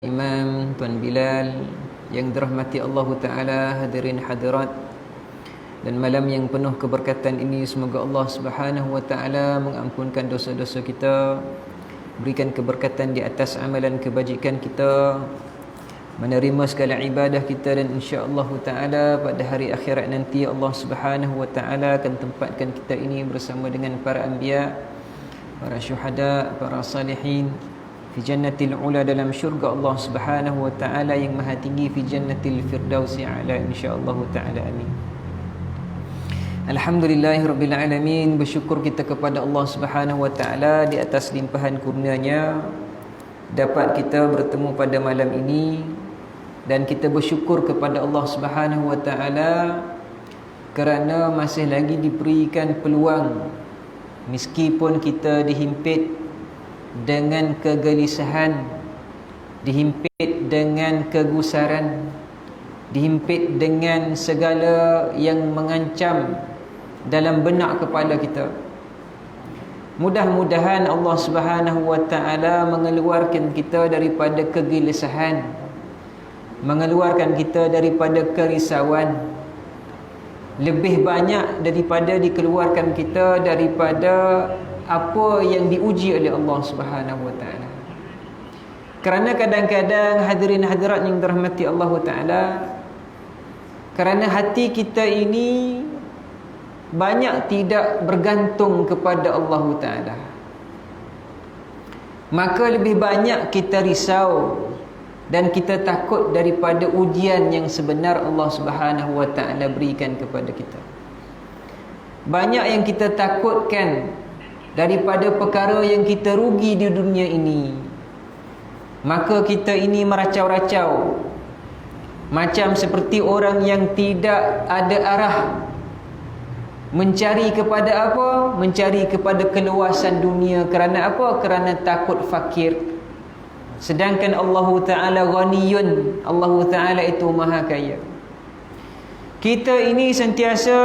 Imam Tuan Bilal yang dirahmati Allah Ta'ala, hadirin hadirat, dan malam yang penuh keberkatan ini, semoga Allah Subhanahu Wa Ta'ala mengampunkan dosa-dosa kita, berikan keberkatan di atas amalan kebajikan kita, menerima segala ibadah kita, dan insya-Allah Ta'ala pada hari akhirat nanti Allah Subhanahu Wa Ta'ala akan tempatkan kita ini bersama dengan para anbiya, para syuhada, para salihin fi jannatil ula, dalam syurga Allah Subhanahu wa taala yang maha tinggi, fi jannatil firdausi ala, insyaallah taala. Amin. Alhamdulillahirabbil alamin. Bersyukur kita kepada Allah Subhanahu wa taala di atas limpahan kurnia-Nya dapat kita bertemu pada malam ini, dan kita bersyukur kepada Allah Subhanahu wa taala kerana masih lagi diberikan peluang, meskipun kita dihimpit dengan kegelisahan, dihimpit dengan kegusaran, dihimpit dengan segala yang mengancam dalam benak kepala kita. Mudah-mudahan Allah Subhanahu wa taala mengeluarkan kita daripada kegelisahan, mengeluarkan kita daripada kerisauan, lebih banyak daripada dikeluarkan kita daripada apa yang diuji oleh Allah Subhanahu wa taala. Kerana kadang-kadang hadirin hadirat yang dirahmati Allah Taala, kerana hati kita ini banyak tidak bergantung kepada Allah Taala, maka lebih banyak kita risau dan kita takut daripada ujian yang sebenar Allah Subhanahu wa taala berikan kepada kita. Banyak yang kita takutkan daripada perkara yang kita rugi di dunia ini, maka kita ini meracau-racau, macam seperti orang yang tidak ada arah, mencari kepada apa? Mencari kepada keluasan dunia. Kerana apa? Kerana takut fakir. Sedangkan Allah Ta'ala ghaniyun, Allah Ta'ala itu maha kaya. Kita ini sentiasa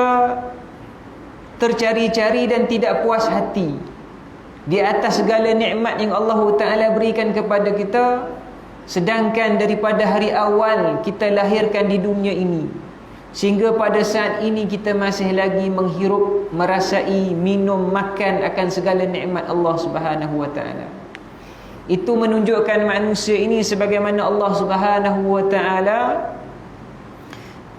tercari-cari dan tidak puas hati di atas segala nikmat yang Allah Ta'ala berikan kepada kita, sedangkan daripada hari awal kita lahirkan di dunia ini sehingga pada saat ini kita masih lagi menghirup, merasai, minum, makan akan segala nikmat Allah Subhanahu wa taala. Itu menunjukkan manusia ini sebagaimana Allah Subhanahu wa taala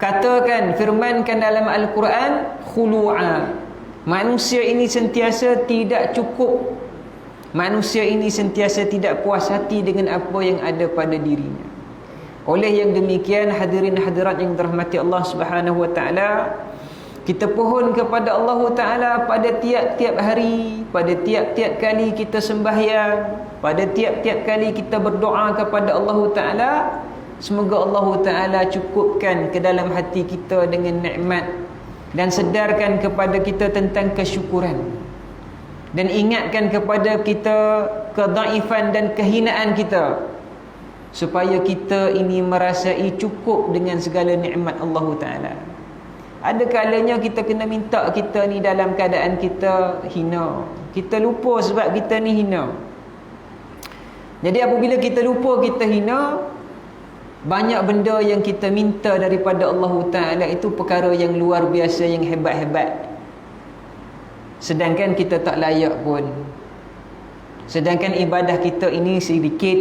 katakan, firmankan dalam Al-Quran, khulu'a. Manusia ini sentiasa tidak cukup, manusia ini sentiasa tidak puas hati dengan apa yang ada pada dirinya. Oleh yang demikian, hadirin hadirat yang dirahmati Allah Subhanahu wa taala, kita pohon kepada Allah Taala pada tiap-tiap hari, pada tiap-tiap kali kita sembahyang, pada tiap-tiap kali kita berdoa kepada Allah Taala, semoga Allah Taala cukupkan ke dalam hati kita dengan nikmat, dan sedarkan kepada kita tentang kesyukuran, dan ingatkan kepada kita kedaifan dan kehinaan kita, supaya kita ini merasai cukup dengan segala nikmat Allah Ta'ala. Ada kalanya kita kena minta kita ni dalam keadaan kita hina, kita lupa sebab kita ni hina. Jadi apabila kita lupa kita hina, banyak benda yang kita minta daripada Allah Ta'ala itu perkara yang luar biasa, yang hebat-hebat, sedangkan kita tak layak pun. Sedangkan ibadah kita ini sedikit,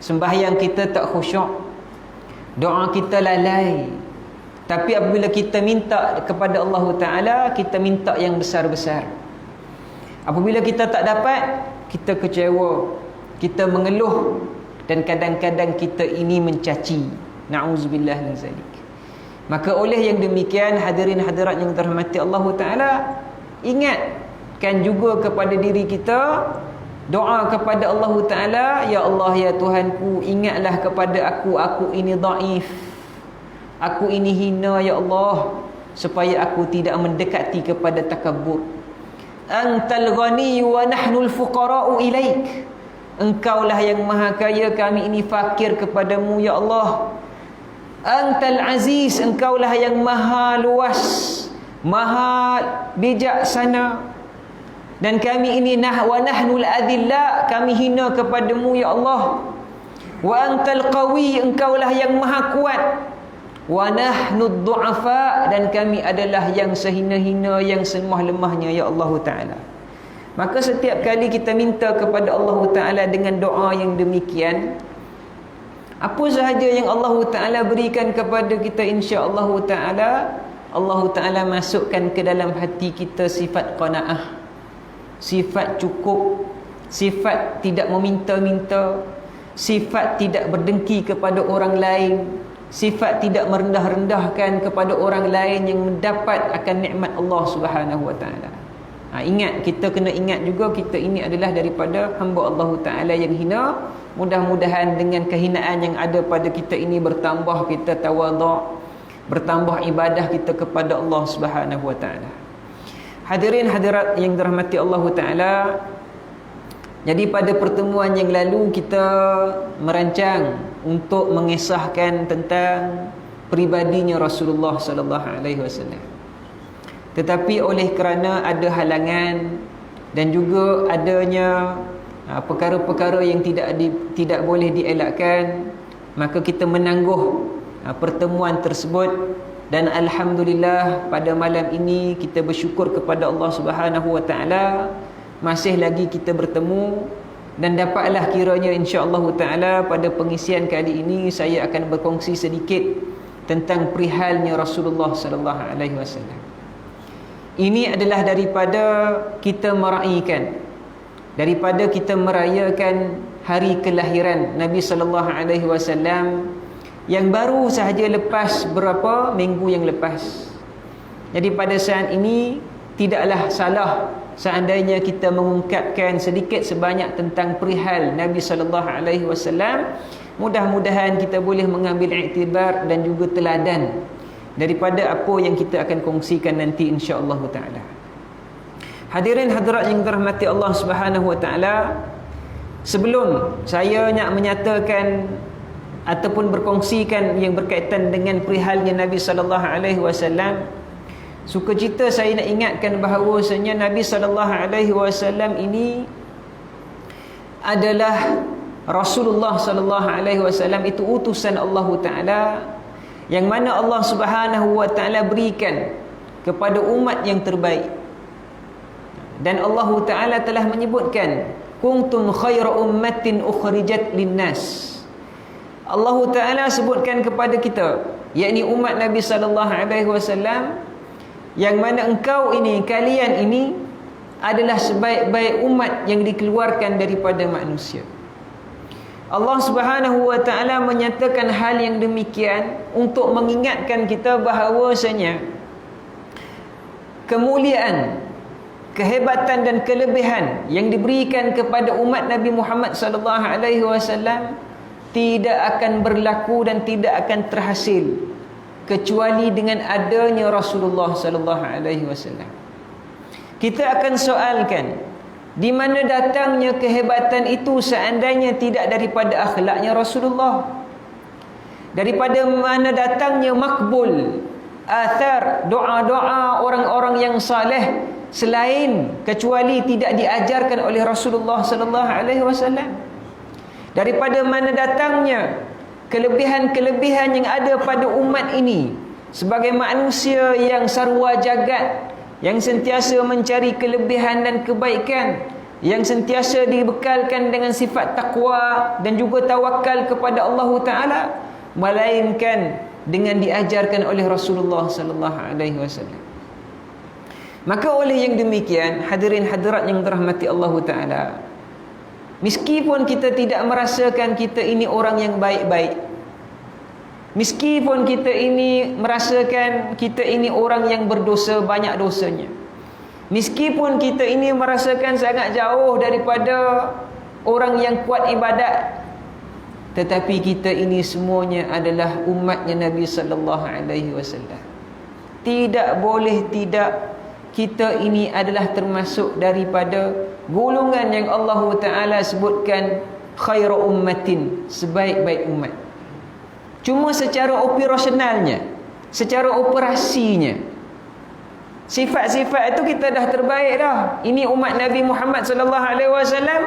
sembahyang kita tak khusyuk, doa kita lalai. Tapi apabila kita minta kepada Allah Ta'ala, kita minta yang besar-besar. Apabila kita tak dapat, kita kecewa, kita mengeluh, dan kadang-kadang kita ini mencaci. Na'udzubillah min zalik. Maka oleh yang demikian, hadirin hadirat yang dirahmati Allah Ta'ala, ingatkan juga kepada diri kita, doa kepada Allah Ta'ala, ya Allah, ya Tuhanku, ingatlah kepada aku ini dhaif, aku ini hina, ya Allah, supaya aku tidak mendekati kepada takabur. Antal ghani wa nahnul fuqara'u ilaik. Engkaulah yang maha kaya, kami ini fakir kepadamu, ya Allah. Antal aziz, engkaulah yang maha luas, maha bijaksana, dan kami ini wa nahnul adillah, kami hina kepadamu, ya Allah. Wa antal qawi, engkaulah yang maha kuat. Wa nahnu du'afa, dan kami adalah yang sehina-hina, yang selemah-lemahnya, ya Allah Ta'ala. Maka setiap kali kita minta kepada Allah Ta'ala dengan doa yang demikian, apa sahaja yang Allah Ta'ala berikan kepada kita, insya-Allah Ta'ala, Allah Ta'ala masukkan ke dalam hati kita sifat qanaah, sifat cukup, sifat tidak meminta-minta, sifat tidak berdengki kepada orang lain, sifat tidak merendah-rendahkan kepada orang lain yang mendapat akan nikmat Allah Subhanahu wa taala. Ingat, kita kena ingat juga kita ini adalah daripada hamba Allah Taala yang hina. Mudah-mudahan dengan kehinaan yang ada pada kita ini bertambah kita tawaduk, bertambah ibadah kita kepada Allah Subhanahu wa taala. Hadirin hadirat yang dirahmati Allah Taala, jadi pada pertemuan yang lalu kita merancang untuk mengisahkan tentang peribadinya Rasulullah sallallahu alaihi wasallam. Tetapi oleh kerana ada halangan dan juga adanya perkara-perkara yang tidak boleh dielakkan, maka kita menangguh pertemuan tersebut. Dan alhamdulillah pada malam ini kita bersyukur kepada Allah Subhanahu wa taala masih lagi kita bertemu, dan dapatlah kiranya insya-Allah taala pada pengisian kali ini saya akan berkongsi sedikit tentang perihalnya Rasulullah sallallahu alaihi wasallam. Ini adalah daripada kita meraihkan, daripada kita merayakan hari kelahiran Nabi sallallahu alaihi wasallam yang baru sahaja lepas berapa minggu yang lepas. Jadi pada saat ini tidaklah salah seandainya kita mengungkapkan sedikit sebanyak tentang perihal Nabi sallallahu alaihi wasallam. Mudah-mudahan kita boleh mengambil iktibar dan juga teladan daripada apa yang kita akan kongsikan nanti insya-Allah taala. Hadirin hadirat yang dirahmati Allah Subhanahu wa taala, sebelum saya nak menyatakan ataupun berkongsikan yang berkaitan dengan perihalnya Nabi sallallahu alaihi wasallam, sukacita saya nak ingatkan bahawasanya Nabi sallallahu alaihi wasallam ini adalah Rasulullah sallallahu alaihi wasallam, itu utusan Allah taala yang mana Allah Subhanahu wa taala berikan kepada umat yang terbaik. Dan Allah taala telah menyebutkan kuntum khaira ummatin ukhrijat linnas. Allah taala sebutkan kepada kita, yakni umat Nabi sallallahu alaihi wasallam, yang mana engkau ini, kalian ini adalah sebaik-baik umat yang dikeluarkan daripada manusia. Allah Subhanahu wa taala menyatakan hal yang demikian untuk mengingatkan kita bahawasanya kemuliaan, kehebatan dan kelebihan yang diberikan kepada umat Nabi Muhammad sallallahu alaihi wasallam tidak akan berlaku dan tidak akan terhasil kecuali dengan adanya Rasulullah sallallahu alaihi wasallam. Kita akan soalkan, di mana datangnya kehebatan itu seandainya tidak daripada akhlaknya Rasulullah? Daripada mana datangnya makbul athar doa-doa orang-orang yang saleh selain kecuali tidak diajarkan oleh Rasulullah sallallahu alaihi wasallam? Daripada mana datangnya kelebihan-kelebihan yang ada pada umat ini sebagai manusia yang sarwa jagat, yang sentiasa mencari kelebihan dan kebaikan, yang sentiasa dibekalkan dengan sifat takwa dan juga tawakal kepada Allah Taala, melainkan dengan diajarkan oleh Rasulullah sallallahu alaihi wasallam. Maka oleh yang demikian, hadirin hadirat yang dirahmati Allah Taala, meskipun kita tidak merasakan kita ini orang yang baik-baik, meskipun kita ini merasakan kita ini orang yang berdosa, banyak dosanya, meskipun kita ini merasakan sangat jauh daripada orang yang kuat ibadat, tetapi kita ini semuanya adalah umatnya Nabi sallallahu alaihi wasallam. Tidak boleh tidak, kita ini adalah termasuk daripada golongan yang Allah Ta'ala sebutkan khairu ummatin, sebaik-baik umat. Cuma secara operasionalnya, secara operasinya, sifat-sifat itu kita dah terbaik dah. Ini umat Nabi Muhammad sallallahu alaihi wasallam,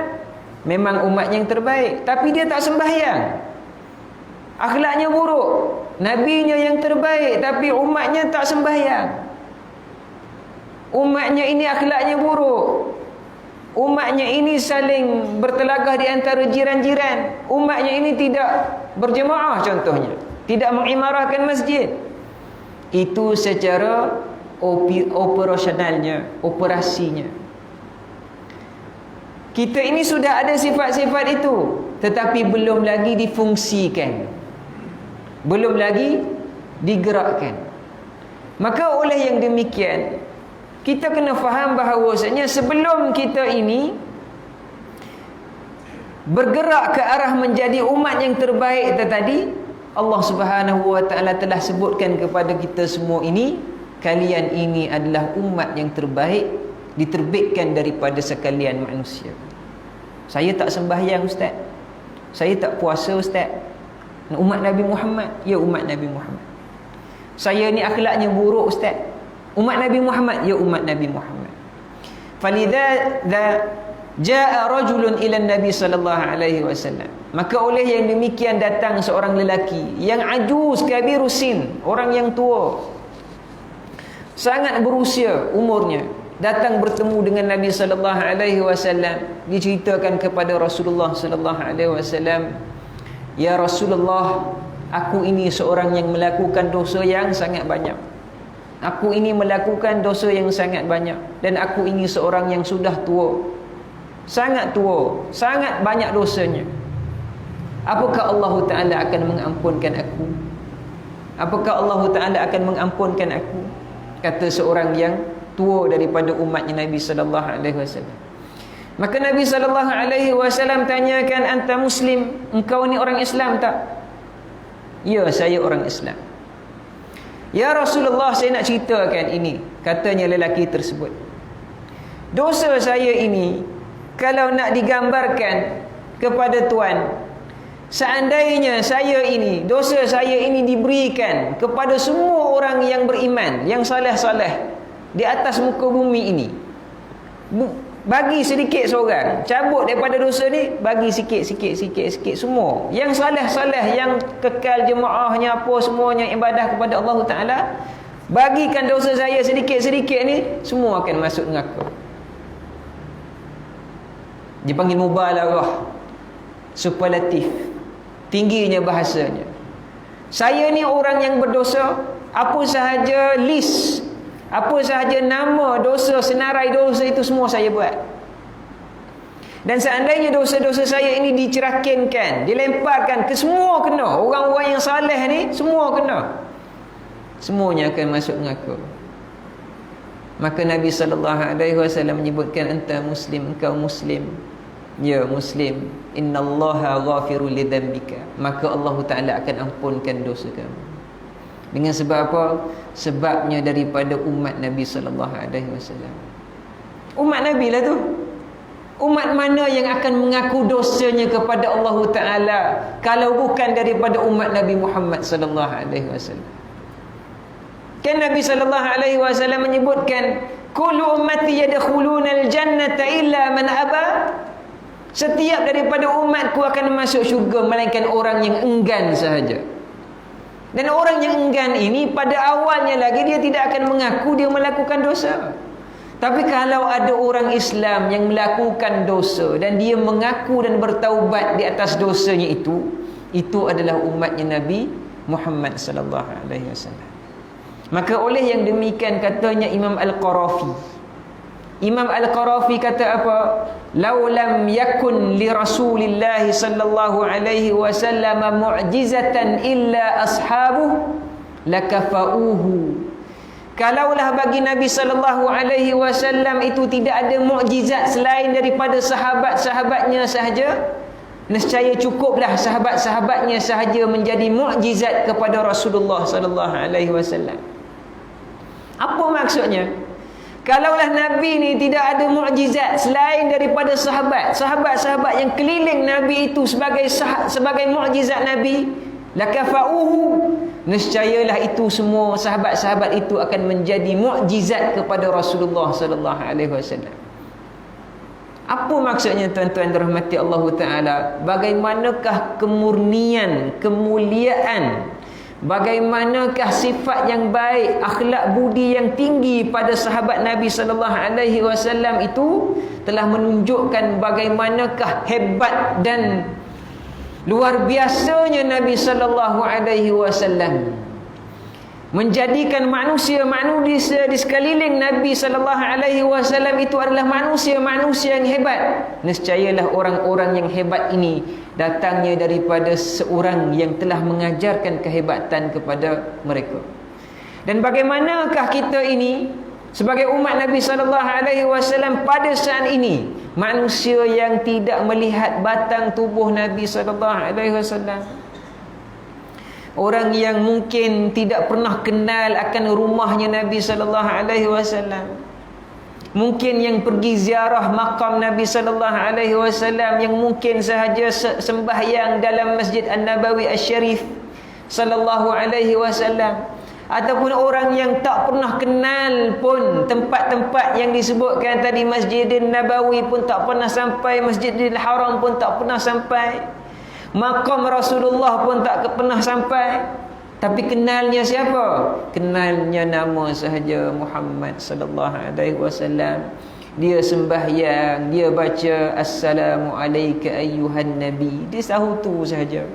memang umat yang terbaik, tapi dia tak sembahyang. Akhlaknya buruk. Nabinya yang terbaik, tapi umatnya tak sembahyang. Umatnya ini akhlaknya buruk. Umatnya ini saling bertelagah di antara jiran-jiran. Umatnya ini tidak berjemaah contohnya, tidak mengimarahkan masjid. Itu secara operasionalnya, operasinya. Kita ini sudah ada sifat-sifat itu, tetapi belum lagi difungsikan, belum lagi digerakkan. Maka oleh yang demikian, kita kena faham bahawasanya sebelum kita ini bergerak ke arah menjadi umat yang terbaik tadi, Allah Subhanahu wa taala telah sebutkan kepada kita semua ini, kalian ini adalah umat yang terbaik, diterbitkan daripada sekalian manusia. Saya tak sembahyang ustaz, saya tak puasa ustaz. Umat Nabi Muhammad, ya umat Nabi Muhammad. Saya ni akhlaknya buruk ustaz. Umat Nabi Muhammad, ya umat Nabi Muhammad. Falidha jaa rajulun ila Nabi sallallahu alaihi wasallam. Maka oleh yang demikian datang seorang lelaki yang ajuz kabirusin, orang yang tua, sangat berusia umurnya, datang bertemu dengan Nabi sallallahu alaihi wasallam. Diceritakan kepada Rasulullah sallallahu alaihi wasallam, "Ya Rasulullah, aku ini seorang yang melakukan dosa yang sangat banyak. Aku ini melakukan dosa yang sangat banyak, dan aku ini seorang yang sudah tua. Sangat tua, sangat banyak dosanya. Apakah Allah Ta'ala akan mengampunkan aku? Apakah Allah Ta'ala akan mengampunkan aku?" Kata seorang yang tua daripada umatnya Nabi sallallahu alaihi wasallam. Maka Nabi sallallahu alaihi wasallam tanyakan, "Anta muslim? Engkau ni orang Islam tak?" "Ya, saya orang Islam." "Ya Rasulullah, saya nak ceritakan ini," katanya lelaki tersebut. "Dosa saya ini, kalau nak digambarkan kepada Tuan, seandainya saya ini, dosa saya ini diberikan kepada semua orang yang beriman, yang saleh-saleh di atas muka bumi ini, bagi sedikit seorang, cabut daripada dosa ni, bagi sikit semua, yang saleh-saleh, yang kekal jemaahnya apa semuanya ibadah kepada Allah Ta'ala, bagikan dosa saya sedikit-sedikit ni, semua akan masuk neraka." Dipanggil mubalaghah, superlatif, tingginya bahasanya. Saya ni orang yang berdosa, apa sahaja list, apa sahaja nama dosa, senarai dosa itu semua saya buat. Dan seandainya dosa-dosa saya ini dicerakinkan, dilemparkan ke semua kena, orang-orang yang saleh ni semua kena, semuanya akan masuk neraka. Maka Nabi sallallahu alaihi wasallam menyebutkan, "Anta muslim, engkau muslim." "Ya muslim." "Innallaha ghafirul lidzambika." Maka Allah Ta'ala akan ampunkan dosa kamu. Dengan sebab apa? Sebabnya daripada umat Nabi sallallahu alaihi wasallam. Umat Nabi lah tu. Umat mana yang akan mengaku dosanya kepada Allah Ta'ala kalau bukan daripada umat Nabi Muhammad sallallahu alaihi wasallam? Kan Nabi sallallahu alaihi wasallam menyebutkan, "Kullu ummati yadkhulunal jannata illa man aba." Setiap daripada umatku akan masuk syurga melainkan orang yang enggan sahaja. Dan orang yang enggan ini pada awalnya lagi dia tidak akan mengaku dia melakukan dosa. Tapi kalau ada orang Islam yang melakukan dosa dan dia mengaku dan bertaubat di atas dosanya itu adalah umatnya Nabi Muhammad sallallahu alaihi wasallam. Maka oleh yang demikian katanya Imam Al-Qarafi. Imam Al-Qarafi kata apa? "Lau lam yakun li Rasulillah sallallahu alaihi wasallam mu'jizatan illa ashabuh lakafauhu." Kalaulah bagi Nabi sallallahu alaihi wasallam itu tidak ada mukjizat selain daripada sahabat-sahabatnya sahaja, nescaya cukuplah sahabat-sahabatnya sahaja menjadi mukjizat kepada Rasulullah sallallahu alaihi wasallam. Apa maksudnya? Kalaulah Nabi ni tidak ada mukjizat selain daripada sahabat-sahabat yang keliling Nabi itu sebagai mukjizat Nabi, lakafauhu, nescayalah itu semua sahabat-sahabat itu akan menjadi mukjizat kepada Rasulullah sallallahu alaihi wasallam. Apa maksudnya tuan-tuan dirahmati Allah Ta'ala? Bagaimanakah kemurnian, kemuliaan, bagaimanakah sifat yang baik, akhlak budi yang tinggi pada sahabat Nabi sallallahu alaihi wasallam itu telah menunjukkan bagaimanakah hebat dan luar biasanya Nabi sallallahu alaihi wasallam menjadikan manusia-manusia di sekeliling Nabi sallallahu alaihi wasallam itu adalah manusia-manusia yang hebat. Nescayalah orang-orang yang hebat ini datangnya daripada seorang yang telah mengajarkan kehebatan kepada mereka. Dan bagaimanakah kita ini sebagai umat Nabi sallallahu alaihi wasallam pada saat ini, manusia yang tidak melihat batang tubuh Nabi sallallahu alaihi wasallam, orang yang mungkin tidak pernah kenal akan rumahnya Nabi sallallahu alaihi wasallam, mungkin yang pergi ziarah makam Nabi sallallahu alaihi wasallam, yang mungkin sahaja sembahyang dalam Masjid An-Nabawi Asy-Syarif sallallahu alaihi wasallam, ataupun orang yang tak pernah kenal pun tempat-tempat yang disebutkan tadi, Masjidin Nabawi pun tak pernah sampai, Masjidil Haram pun tak pernah sampai, makam Rasulullah pun tak pernah sampai, tapi kenalnya siapa? Kenalnya nama sahaja Muhammad sallallahu alaihi wasallam. Dia sembahyang, dia baca assalamu alayka ayyuhan nabi, dia tahu tu sahaja,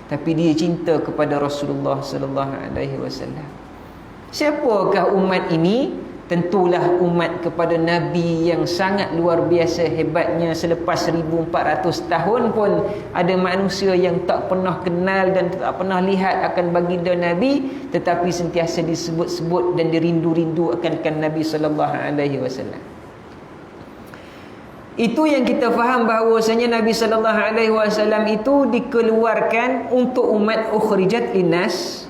tapi dia cinta kepada Rasulullah sallallahu alaihi wasallam. Siapakah umat ini? Tentulah umat kepada Nabi yang sangat luar biasa hebatnya. Selepas 1400 tahun pun ada manusia yang tak pernah kenal dan tak pernah lihat akan baginda Nabi, tetapi sentiasa disebut-sebut dan dirindu-rindu akan Nabi sallallahu alaihi wasallam. Itu yang kita faham bahawasanya Nabi sallallahu alaihi wasallam itu dikeluarkan untuk umat ukhrijat linnas,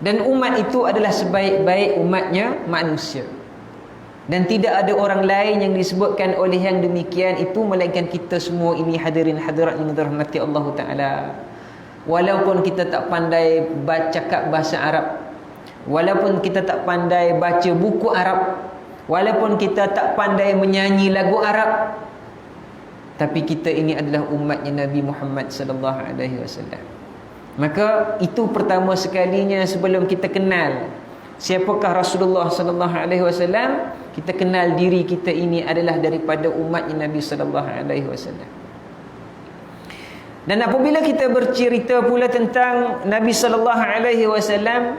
dan umat itu adalah sebaik-baik umatnya manusia. Dan tidak ada orang lain yang disebutkan oleh yang demikian itu melainkan kita semua ini, hadirin hadirat yang dirahmati Allah Ta'ala. Walaupun kita tak pandai cakap bahasa Arab, walaupun kita tak pandai baca buku Arab, walaupun kita tak pandai menyanyi lagu Arab, tapi kita ini adalah umatnya Nabi Muhammad sallallahu alaihi wasallam. Maka itu pertama sekalinya sebelum kita kenal siapakah Rasulullah sallallahu alaihi wasallam, kita kenal diri kita ini adalah daripada umatnya Nabi sallallahu alaihi wasallam. Dan apabila kita bercerita pula tentang Nabi sallallahu alaihi wasallam,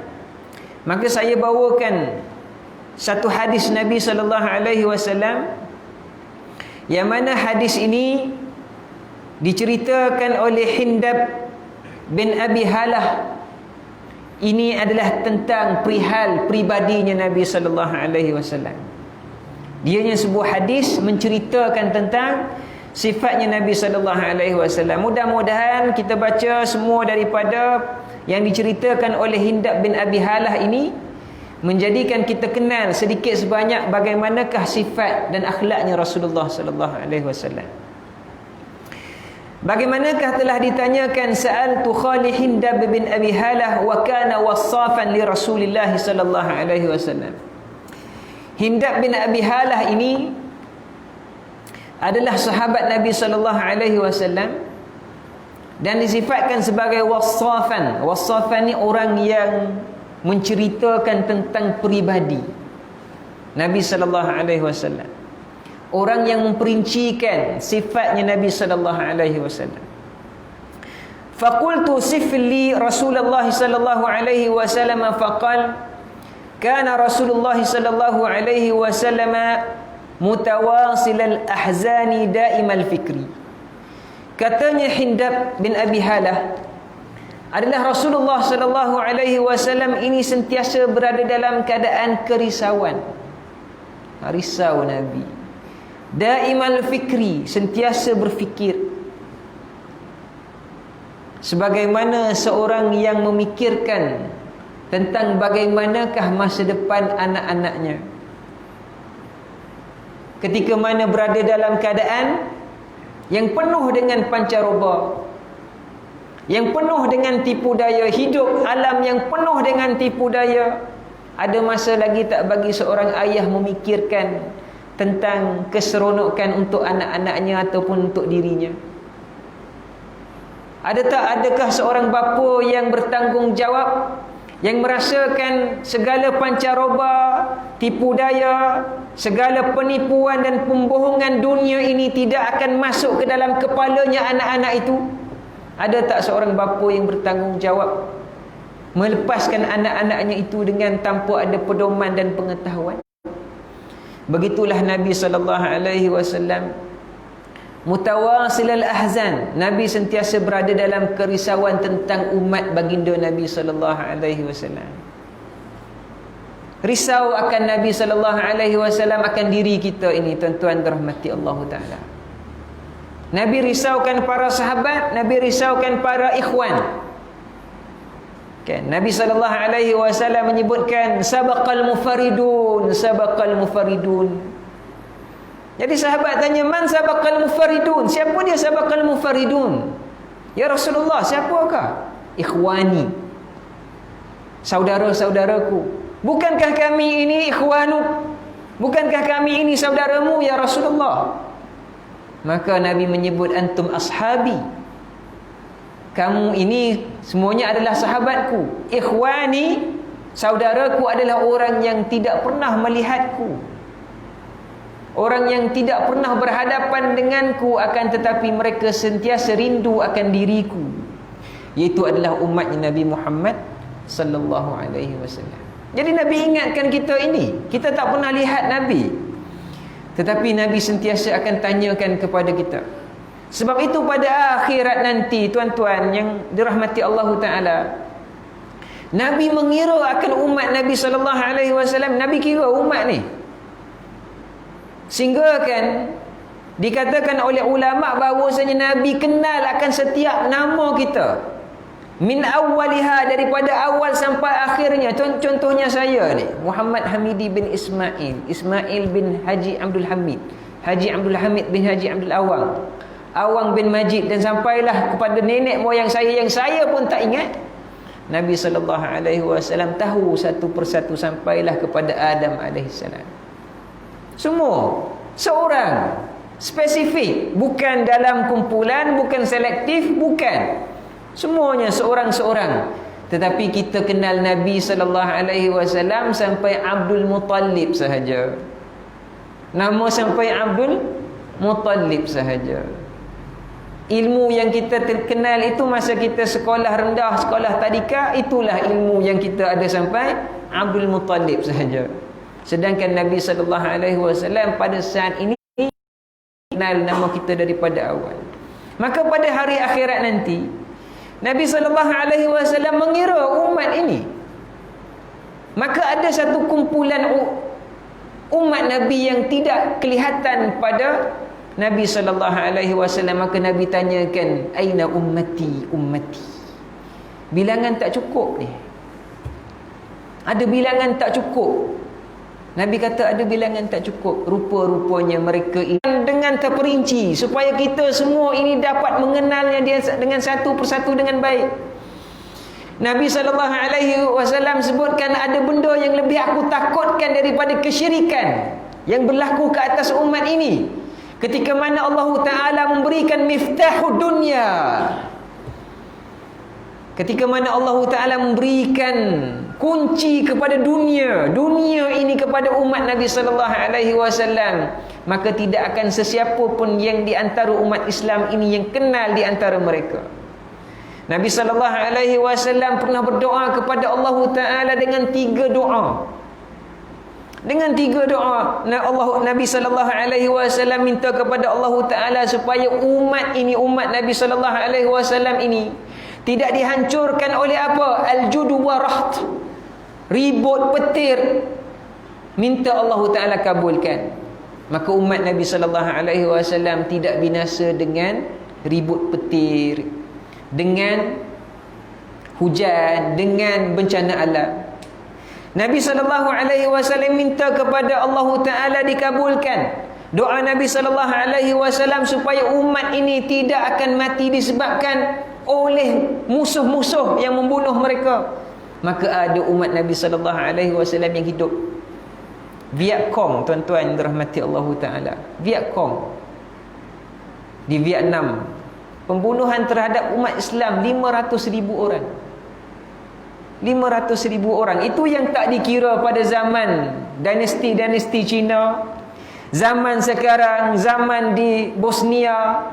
maka saya bawakan satu hadis Nabi sallallahu alaihi wasallam, yang mana hadis ini diceritakan oleh Hindab bin Abi Halah. Ini adalah tentang perihal pribadinya Nabi sallallahu alaihi wasallam. Dianya sebuah hadis menceritakan tentang sifatnya Nabi sallallahu alaihi wasallam. Mudah-mudahan kita baca semua daripada yang diceritakan oleh Hindab bin Abi Halah ini menjadikan kita kenal sedikit sebanyak bagaimanakah sifat dan akhlaknya Rasulullah sallallahu alaihi wasallam. Bagaimanakah telah ditanyakan, sa'altu khali Hindab bin Abi Halah wa kana wassafan li Rasulillah sallallahu alaihi wasallam. Hindab bin Abi Halah ini adalah sahabat Nabi sallallahu alaihi wasallam dan disifatkan sebagai wassafan. Wassafan ni orang yang menceritakan tentang peribadi Nabi sallallahu alaihi wasallam, orang yang memperincikan sifatnya Nabi sallallahu alaihi wasallam. Faqultu sifli Rasulullah sallallahu alaihi wasallam, faqal kana Rasulullah sallallahu alaihi wasallam mutawasil al-ahzani daim al-fikri. Katanya Hindab bin Abi Halah adalah Rasulullah sallallahu alaihi wasallam ini sentiasa berada dalam keadaan kerisauan. Risau Nabi. Daimal fikri, sentiasa berfikir. Sebagaimana seorang yang memikirkan tentang bagaimanakah masa depan anak-anaknya. Ketika mana berada dalam keadaan yang penuh dengan pancaroba, yang penuh dengan tipu daya, hidup alam yang penuh dengan tipu daya, ada masa lagi tak bagi seorang ayah memikirkan tentang keseronokan untuk anak-anaknya ataupun untuk dirinya? Adakah seorang bapa yang bertanggungjawab, yang merasakan segala pancaroba, tipu daya, segala penipuan dan pembohongan dunia ini tidak akan masuk ke dalam kepalanya anak-anak itu? Ada tak seorang bapa yang bertanggungjawab melepaskan anak-anaknya itu dengan tanpa ada pedoman dan pengetahuan? Begitulah Nabi SAW mutawasilal ahzan. Nabi sentiasa berada dalam kerisauan tentang umat baginda Nabi SAW. Risau akan Nabi SAW, akan diri kita ini, tuan-tuan dirahmati Allah Ta'ala. Nabi risaukan para sahabat, Nabi risaukan para ikhwan. Nabi SAW menyebutkan sabaqal mufaridun, sabaqal mufaridun. Jadi sahabat tanya, man sabaqal mufaridun? Siapa dia sabaqal mufaridun? Ya Rasulullah, siapakah? Ikhwani, saudara-saudaraku. Bukankah kami ini ikhwanuk? Bukankah kami ini saudaramu ya Rasulullah? Maka Nabi menyebut, antum ashabi. Kamu ini semuanya adalah sahabatku. Ikhwani, saudaraku adalah orang yang tidak pernah melihatku, orang yang tidak pernah berhadapan denganku, akan tetapi mereka sentiasa rindu akan diriku, iaitu adalah umatnya Nabi Muhammad sallallahu alaihi wasallam. Jadi Nabi ingatkan kita ini, kita tak pernah lihat Nabi, tetapi Nabi sentiasa akan tanyakan kepada kita. Sebab itu pada akhirat nanti, tuan-tuan yang dirahmati Allah Ta'ala, Nabi mengira akan umat Nabi sallallahu alaihi wasallam. Nabi kira umat ni, sehingga kan dikatakan oleh ulama bahawasanya Nabi kenal akan setiap nama kita, min awwaliha, daripada awal sampai akhirnya. Contohnya saya ni, Muhammad Hamidi bin Ismail bin Haji Abdul Hamid, Haji Abdul Hamid bin Haji Abdul Awang bin Majid, dan sampailah kepada nenek moyang saya yang saya pun tak ingat. Nabi SAW tahu satu persatu sampailah kepada Adam AS. Semua seorang spesifik, bukan dalam kumpulan, bukan selektif, bukan. Semuanya seorang-seorang. Tetapi kita kenal Nabi SAW sampai Abdul Muttalib sahaja. Nama sampai Abdul Muttalib sahaja. Ilmu yang kita kenal itu masa kita sekolah rendah, sekolah tadika, itulah ilmu yang kita ada sampai Abdul Muttalib sahaja. Sedangkan Nabi SAW pada saat ini kenal nama kita daripada awal. Maka pada hari akhirat nanti, Nabi SAW mengira umat ini, maka ada satu kumpulan umat Nabi yang tidak kelihatan pada Nabi SAW. Maka Nabi tanyakan, aina ummati, ummati. Bilangan tak cukup ni. Ada bilangan tak cukup. Nabi kata ada bilangan tak cukup. Rupa-rupanya mereka ini dengan terperinci, supaya kita semua ini dapat mengenalnya dia dengan satu persatu dengan baik. Nabi SAW sebutkan, ada benda yang lebih aku takutkan daripada kesyirikan yang berlaku ke atas umat ini. Ketika mana Allah Ta'ala memberikan miftahud dunia, ketika mana Allah Ta'ala memberikan kunci kepada dunia ini kepada umat Nabi SAW, maka tidak akan sesiapa pun yang di antara umat Islam ini yang kenal di antara mereka. Nabi SAW pernah berdoa kepada Allah Ta'ala dengan 3 doa. Dengan 3 doa, Nabi SAW minta kepada Allah Ta'ala supaya umat ini, umat Nabi SAW ini tidak dihancurkan oleh apa? Al-judu wa raht, ribut petir. Minta Allah Ta'ala kabulkan. Maka umat Nabi SAW tidak binasa dengan ribut petir, dengan hujan, dengan bencana alam. Nabi SAW minta kepada Allah Ta'ala dikabulkan doa Nabi SAW supaya umat ini tidak akan mati disebabkan oleh musuh-musuh yang membunuh mereka. Maka ada umat Nabi SAW yang hidup. Vietcong, tuan-tuan dirahmati Allah Ta'ala. Vietcong di Vietnam, pembunuhan terhadap umat Islam 500,000 orang. 500,000 orang. Itu yang tak dikira pada zaman dinasti-dinasti Cina, zaman sekarang, zaman di Bosnia,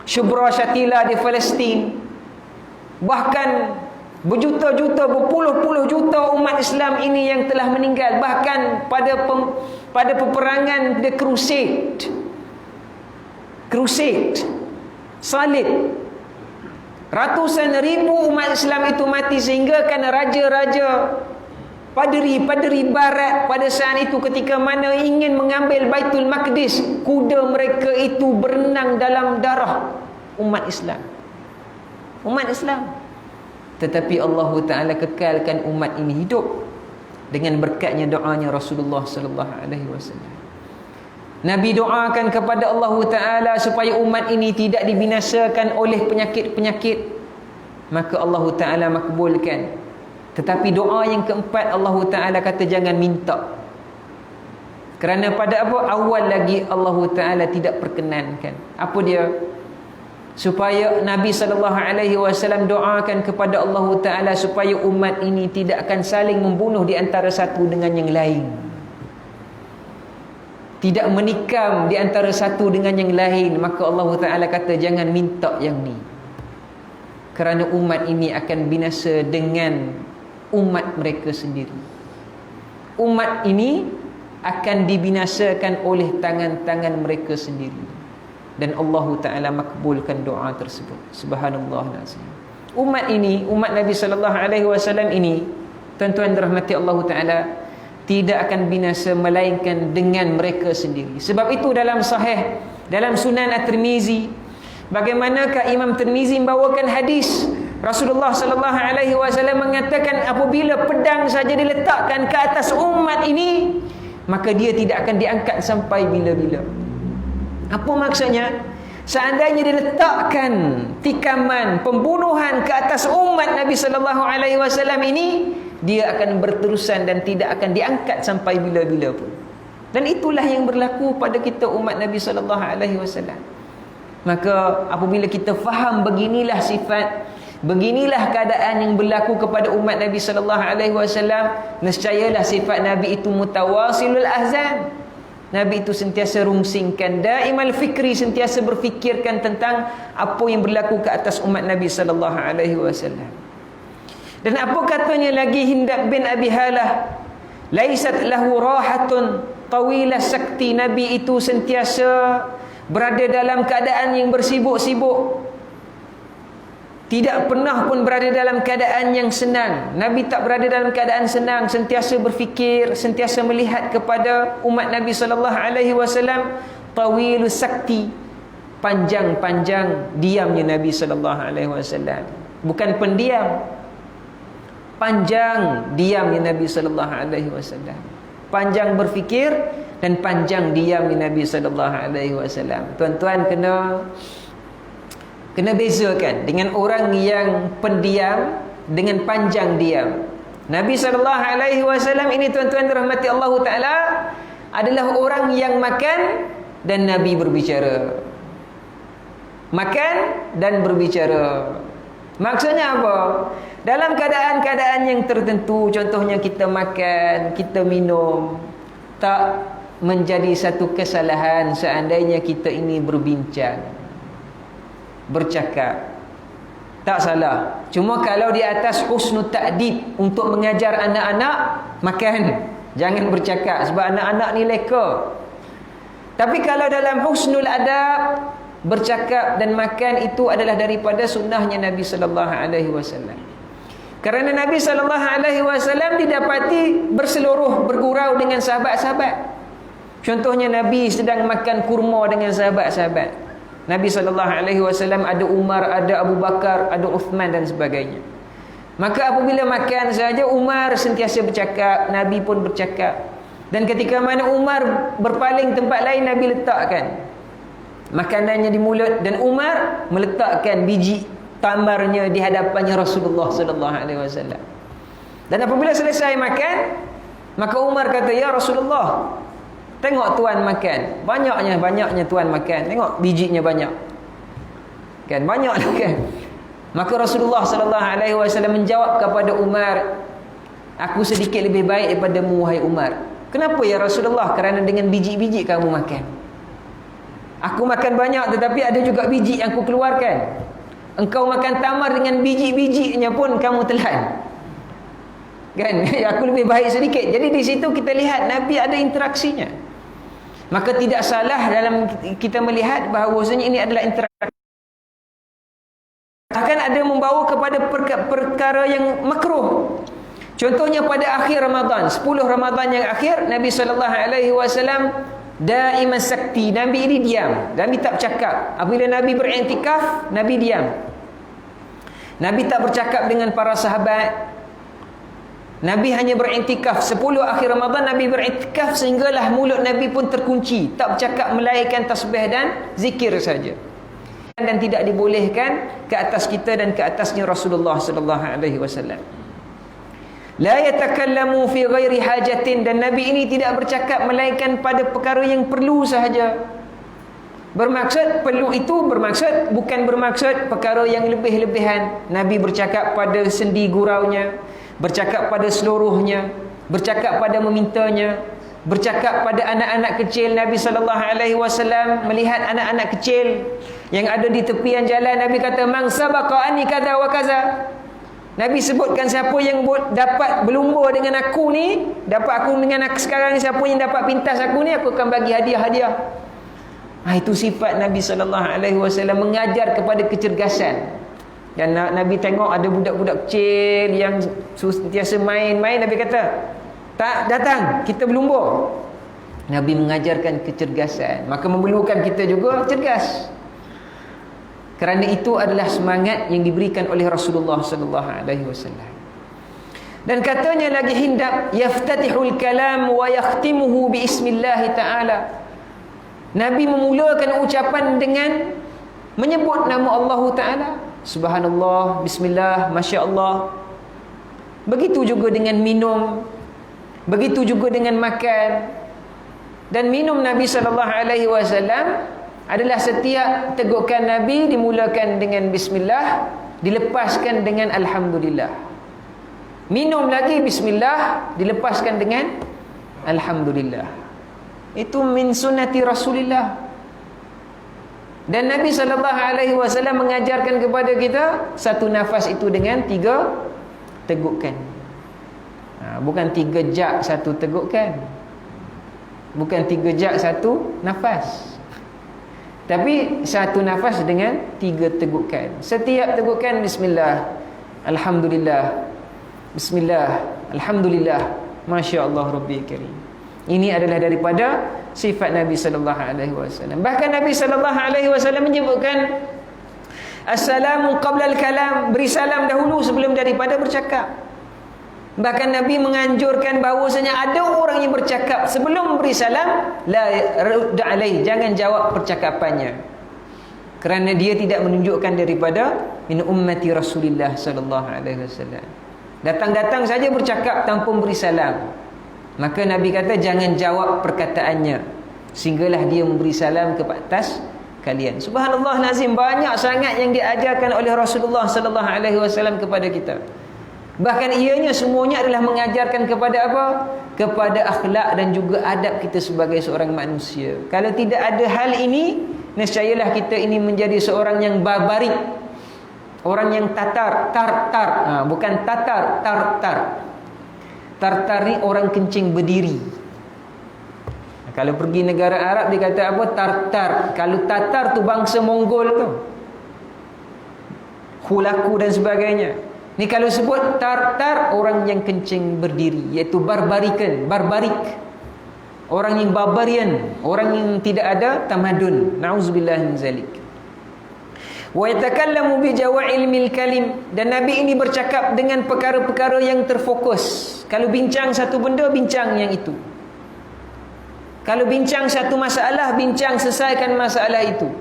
Shubra Shatila di Palestin. Bahkan berjuta-juta, berpuluh-puluh juta umat Islam ini yang telah meninggal. Bahkan pada peperangan The Crusade, salib, ratusan ribu umat Islam itu mati, sehingga kan raja-raja, paderi barat pada saat itu ketika mana ingin mengambil Baitul Maqdis, kuda mereka itu berenang dalam darah umat Islam. Tetapi Allah Ta'ala kekalkan umat ini hidup dengan berkatnya doanya Rasulullah sallallahu alaihi wasallam. Nabi doakan kepada Allah Ta'ala supaya umat ini tidak dibinasakan oleh penyakit-penyakit, maka Allah Ta'ala makbulkan. Tetapi doa yang keempat, Allah Ta'ala kata jangan minta. Kerana pada apa? Awal lagi Allah Ta'ala tidak perkenankan. Apa dia? Supaya Nabi SAW doakan kepada Allah Ta'ala supaya umat ini tidak akan saling membunuh di antara satu dengan yang lain, tidak menikam di antara satu dengan yang lain. Maka Allah Ta'ala kata jangan minta yang ni, kerana umat ini akan binasa dengan umat mereka sendiri. Umat ini akan dibinasakan oleh tangan-tangan mereka sendiri. Dan Allah Ta'ala makbulkan doa tersebut. Subhanallah lazim. Umat ini, umat Nabi SAW ini, tuan-tuan dirahmati Allah Ta'ala, tidak akan binasa melainkan dengan mereka sendiri. Sebab itu dalam sahih, dalam Sunan At-Tirmizi, bagaimanakah Imam Tirmizi membawakan hadis Rasulullah SAW mengatakan, apabila pedang saja diletakkan ke atas umat ini, maka dia tidak akan diangkat sampai bila-bila. Apa maksudnya? Seandainya diletakkan tikaman pembunuhan ke atas umat Nabi SAW ini, dia akan berterusan dan tidak akan diangkat sampai bila-bila pun. Dan itulah yang berlaku pada kita umat Nabi SAW. Maka apabila kita faham beginilah sifat, beginilah keadaan yang berlaku kepada umat Nabi SAW, nescayalah sifat Nabi itu mutawasilul ahzan. Nabi itu sentiasa rungsingkan, daimal fikri, sentiasa berfikirkan tentang apa yang berlaku ke atas umat Nabi SAW. Dan apa katanya lagi Hindab bin Abi Halah, laisat lahu rahatun tawilah sakti. Nabi itu sentiasa berada dalam keadaan yang bersibuk-sibuk, tidak pernah pun berada dalam keadaan yang senang. Nabi tak berada dalam keadaan senang, sentiasa berfikir, sentiasa melihat kepada umat Nabi SAW. Tawilus sakti, panjang-panjang diamnya Nabi SAW. Bukan pendiam, panjang diamnya Nabi SAW. Panjang berfikir dan panjang diamnya Nabi SAW. Tuan-tuan kena bezakan dengan orang yang pendiam dengan panjang diam. Nabi SAW ini, tuan-tuan dirahmati Allah Ta'ala, adalah orang yang makan dan Nabi berbicara. Makan dan berbicara. Maksudnya apa? Dalam keadaan-keadaan yang tertentu, contohnya kita makan, kita minum, tak menjadi satu kesalahan seandainya kita ini berbincang, bercakap, tak salah. Cuma kalau di atas husnul ta'dib, untuk mengajar anak-anak, makan, jangan bercakap, sebab anak-anak ni leka. Tapi kalau dalam husnul adab, bercakap dan makan itu adalah daripada sunnahnya Nabi SAW. Kerana Nabi SAW didapati berseluruh, bergurau dengan sahabat-sahabat. Contohnya Nabi sedang makan kurma dengan sahabat-sahabat. Nabi SAW ada Umar, ada Abu Bakar, ada Uthman dan sebagainya. Maka apabila makan saja, Umar sentiasa bercakap, Nabi pun bercakap. Dan ketika mana Umar berpaling tempat lain, Nabi letakkan makanannya di mulut, dan Umar meletakkan biji tamarnya di hadapannya Rasulullah SAW. Dan apabila selesai makan, Maka Umar kata, ya Rasulullah, tengok tuan makan. Banyaknya tuan makan. Tengok bijinya banyak. Kan banyak kan. Maka Rasulullah sallallahu alaihi wasallam menjawab kepada Umar, aku sedikit lebih baik daripadamu wahai Umar. Kenapa ya Rasulullah? Kerana dengan biji-biji kamu makan. Aku makan banyak tetapi ada juga biji yang aku keluarkan. Engkau makan tamar dengan biji-bijinya pun kamu telan. Kan? Aku lebih baik sedikit. Jadi di situ kita lihat Nabi ada interaksinya. Maka tidak salah dalam kita melihat bahawasanya ini adalah interaksi. Akan ada membawa kepada perkara yang makruh. Contohnya pada akhir Ramadan, 10 Ramadan yang akhir, Nabi SAW daiman sakti. Nabi ini diam, Nabi tak bercakap. Apabila Nabi beriktikaf, Nabi diam. Nabi tak bercakap dengan para sahabat. Nabi hanya beriktikaf 10 akhir Ramadan. Nabi beriktikaf sehinggalah mulut Nabi pun terkunci, tak bercakap melainkan tasbih dan zikir saja. Dan tidak dibolehkan ke atas kita dan ke atasnya Rasulullah sallallahu alaihi wasallam. La yatakallamu fi ghairi hajatin, dan Nabi ini tidak bercakap melainkan pada perkara yang perlu sahaja. Bermaksud perlu itu bermaksud bukan bermaksud perkara yang lebih-lebihan. Nabi bercakap pada sendi guraunya, bercakap pada seluruhnya, bercakap pada memintanya, bercakap pada anak-anak kecil. Nabi SAW melihat anak-anak kecil yang ada di tepian jalan. Nabi kata, man sabaqani kaza wa kaza. Nabi sebutkan siapa yang dapat berlumba dengan aku ni, dapat aku dengan aku sekarang ni, siapa yang dapat pintas aku ni, aku akan bagi hadiah-hadiah. Itu sifat Nabi SAW mengajar kepada kecergasan. Dan Nabi tengok ada budak-budak kecil yang sentiasa main-main. Nabi kata, tak, datang, kita berlumba. Nabi mengajarkan kecergasan. Maka memerlukan kita juga cergas. Kerana itu adalah semangat yang diberikan oleh Rasulullah SAW. Dan katanya lagi hindab, yaftatihul kalam wa yakhtimuhu bi ismillah ta'ala. Nabi memulakan ucapan dengan menyebut nama Allah Ta'ala. Subhanallah, bismillah, Masya Allah. Begitu juga dengan minum, begitu juga dengan makan. Dan minum Nabi SAW adalah setiap tegukan Nabi dimulakan dengan bismillah, dilepaskan dengan alhamdulillah. Minum lagi bismillah, dilepaskan dengan alhamdulillah. Itu min sunnati Rasulillah. Dan Nabi SAW mengajarkan kepada kita satu nafas itu dengan 3 tegukan. Bukan 3 jak satu tegukan, bukan 3 jak satu nafas, tapi satu nafas dengan 3 tegukan. Setiap tegukan bismillah, alhamdulillah, bismillah, alhamdulillah, Masya Allah Rabbil Karim. Ini adalah daripada sifat Nabi SAW. Bahkan Nabi SAW menyebutkan assalamu qabla al-kalam, beri salam dahulu sebelum daripada bercakap. Bahkan Nabi menganjurkan bahawasanya ada orang yang bercakap sebelum beri salam, la rudda alaih, jangan jawab percakapannya, kerana dia tidak menunjukkan daripada min ummati Rasulullah sallallahu alaihi wasallam. Datang-datang saja bercakap tanpa beri salam. Maka Nabi kata jangan jawab perkataannya sehinggalah dia memberi salam ke atas kalian. Subhanallah lazim, banyak sangat yang diajarkan oleh Rasulullah sallallahu alaihi wasallam kepada kita. Bahkan ianya semuanya adalah mengajarkan kepada apa? Kepada akhlak dan juga adab kita sebagai seorang manusia. Kalau tidak ada hal ini, nescayalah kita ini menjadi seorang yang barbarik, orang yang tatar, bukan tatar, tartar. Tartar ni orang kencing berdiri. Kalau pergi negara Arab dia kata apa? Tartar. Kalau Tatar tu bangsa Mongol tu, Hulaku dan sebagainya. Ni kalau sebut Tartar, orang yang kencing berdiri, iaitu barbarik, orang yang barbarian, orang yang tidak ada tamadun. Nauzubillah min zalik. Wa yatakallamu bi jawa'ilmil kalim, dan Nabi ini bercakap dengan perkara-perkara yang terfokus. Kalau bincang satu benda, bincang yang itu. Kalau bincang satu masalah, bincang selesaikan masalah itu.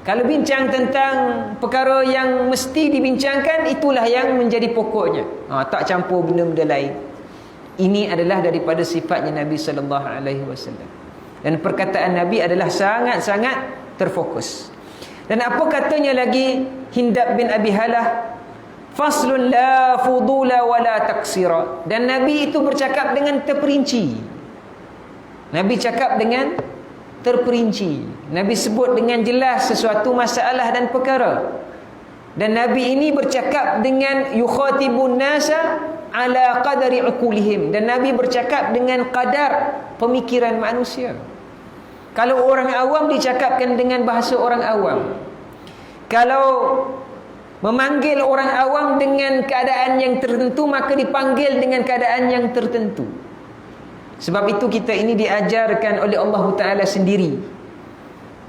Kalau bincang tentang perkara yang mesti dibincangkan, itulah yang menjadi pokoknya. Tak campur benda-benda lain. Ini adalah daripada sifatnya Nabi sallallahu alaihi wasallam. Dan perkataan Nabi adalah sangat-sangat terfokus. Dan apa katanya lagi Hindab bin Abi Halah? Faslun la fudula wala taksira. Dan Nabi itu bercakap dengan terperinci. Nabi cakap dengan terperinci. Nabi sebut dengan jelas sesuatu masalah dan perkara. Dan Nabi ini bercakap dengan yukhatibun nasa ala qadari uqulihim. Dan Nabi bercakap dengan kadar pemikiran manusia. Kalau orang awam dicakapkan dengan bahasa orang awam. Kalau memanggil orang awam dengan keadaan yang tertentu, maka dipanggil dengan keadaan yang tertentu. Sebab itu kita ini diajarkan oleh Allah Ta'ala sendiri.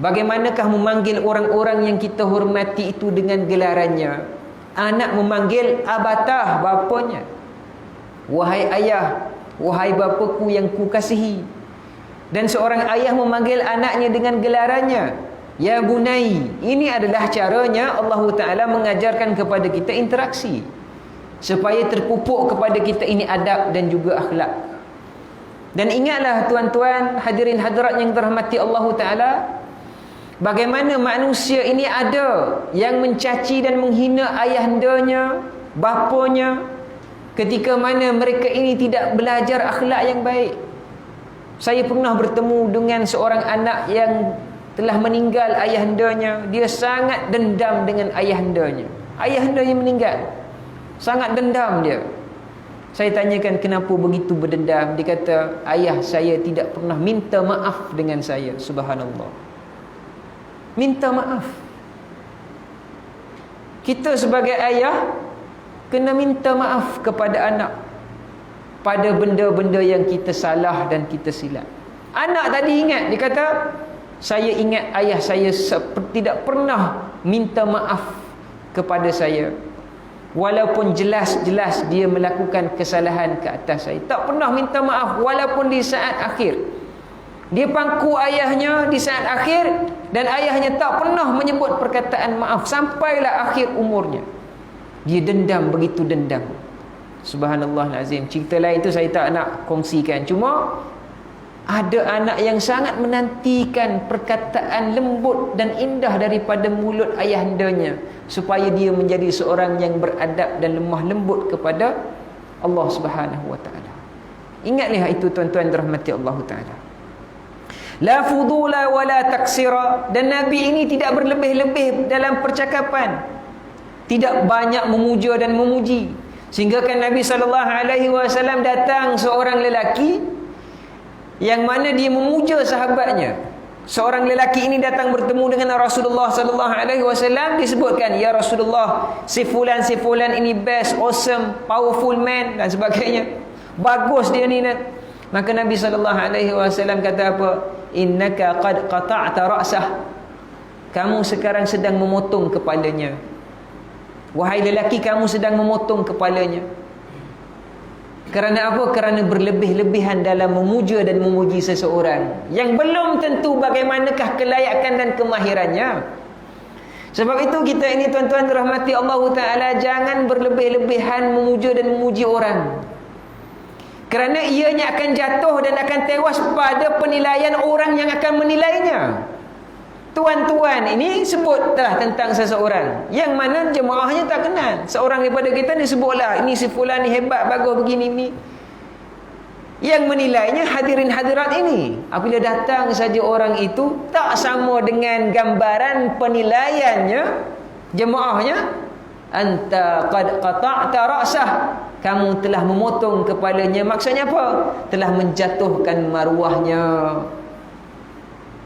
Bagaimanakah memanggil orang-orang yang kita hormati itu dengan gelarannya. Anak memanggil abatah bapanya. Wahai ayah, wahai bapaku yang ku kasihi. Dan seorang ayah memanggil anaknya dengan gelarannya, ya bunai. Ini adalah caranya Allah Ta'ala mengajarkan kepada kita interaksi, supaya terpupuk kepada kita ini adab dan juga akhlak. Dan ingatlah tuan-tuan, hadirin hadirat yang dirahmati Allah Ta'ala, bagaimana manusia ini ada yang mencaci dan menghina ayahandanya, bapanya, ketika mana mereka ini tidak belajar akhlak yang baik. Saya pernah bertemu dengan seorang anak yang telah meninggal ayahandanya. Dia sangat dendam dengan ayahandanya. Ayahandanya meninggal, sangat dendam dia. Saya tanyakan kenapa begitu berdendam. Dia kata, ayah saya tidak pernah minta maaf dengan saya. Subhanallah. Minta maaf. Kita sebagai ayah kena minta maaf kepada anak pada benda-benda yang kita salah dan kita silap. Anak tadi ingat, dia kata, saya ingat ayah saya tidak pernah minta maaf kepada saya, walaupun jelas-jelas dia melakukan kesalahan ke atas saya. Tak pernah minta maaf walaupun di saat akhir. Dia pangku ayahnya di saat akhir, dan ayahnya tak pernah menyebut perkataan maaf sampailah akhir umurnya. Dia dendam, begitu dendam. Subhanallahazim. Cerita lain itu saya tak nak kongsikan. Cuma ada anak yang sangat menantikan perkataan lembut dan indah daripada mulut ayahandanya, supaya dia menjadi seorang yang beradab dan lemah lembut kepada Allah Subhanahu wa taala. Ingatlah itu tuan-tuan dirahmati Allah Taala. La fudula wala taksira. Dan Nabi ini tidak berlebih-lebih dalam percakapan, tidak banyak memuja dan memuji. Sehingga kan Nabi SAW datang seorang lelaki yang mana dia memuja sahabatnya. Seorang lelaki ini datang bertemu dengan Rasulullah SAW. Disebutkan, ya Rasulullah, si fulan ini best, awesome, powerful man dan sebagainya. Bagus dia ni. Maka Nabi SAW kata apa? Innaka qad qata'ta ra'sah. Kamu sekarang sedang memotong kepalanya. Wahai lelaki, kamu sedang memotong kepalanya. Kerana apa? Kerana berlebih-lebihan dalam memuja dan memuji seseorang yang belum tentu bagaimanakah kelayakan dan kemahirannya. Sebab itu kita ini tuan-tuan dirahmati Allah Ta'ala, jangan berlebih-lebihan memuja dan memuji orang, kerana ianya akan jatuh dan akan tewas pada penilaian orang yang akan menilainya. Tuan-tuan ini sebutlah tentang seseorang yang mana jemaahnya tak kenal. Seorang daripada kita ni sebutlah, ini si fulan ni hebat, bagus begini ni. Yang menilainya hadirin hadirat ini. Apabila datang saja orang itu tak sama dengan gambaran penilaiannya jemaahnya, anta qad qata'ta ra'sah, kamu telah memotong kepalanya. Maksudnya apa? Telah menjatuhkan maruahnya.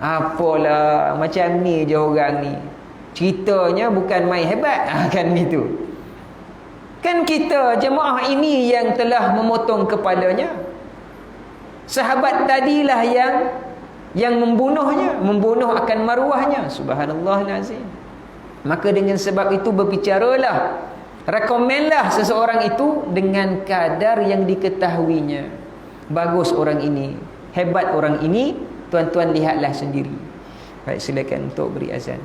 Apalah, macam ni je orang ni. Ceritanya bukan main hebat. Kan gitu. Kan kita jemaah ini yang telah memotong kepalanya. Sahabat tadilah yang membunuhnya, membunuh akan maruahnya. Subhanallahazim. Maka dengan sebab itu berbicaralah, rekomenlah seseorang itu dengan kadar yang diketahuinya. Bagus orang ini, hebat orang ini. Tuan-tuan lihatlah sendiri. Baik, silakan untuk beri azan.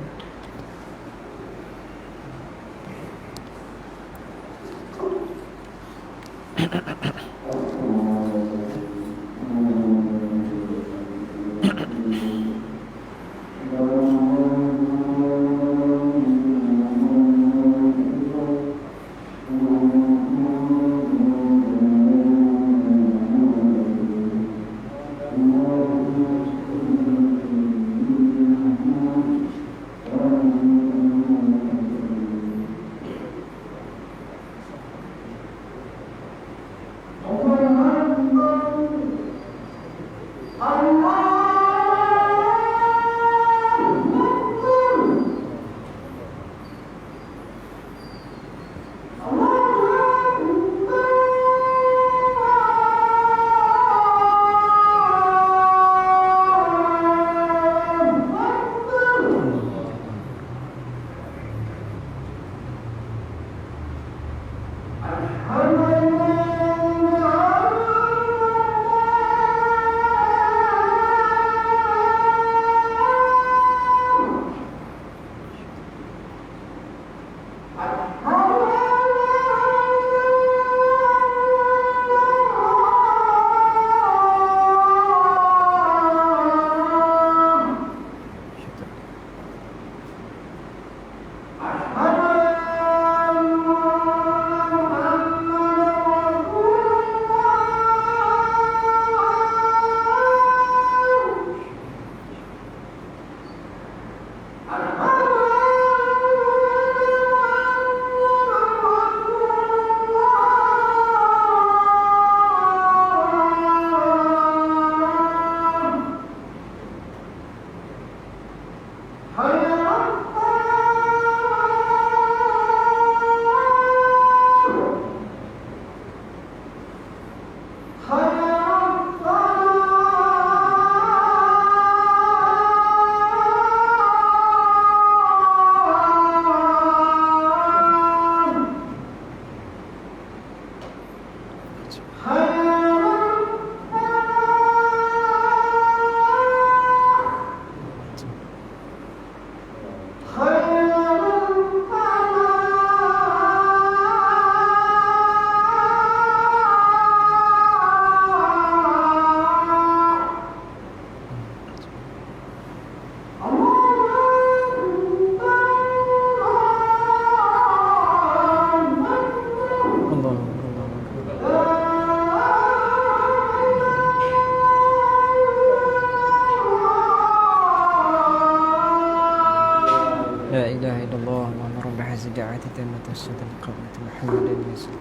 تسد القوة محمدا يزيد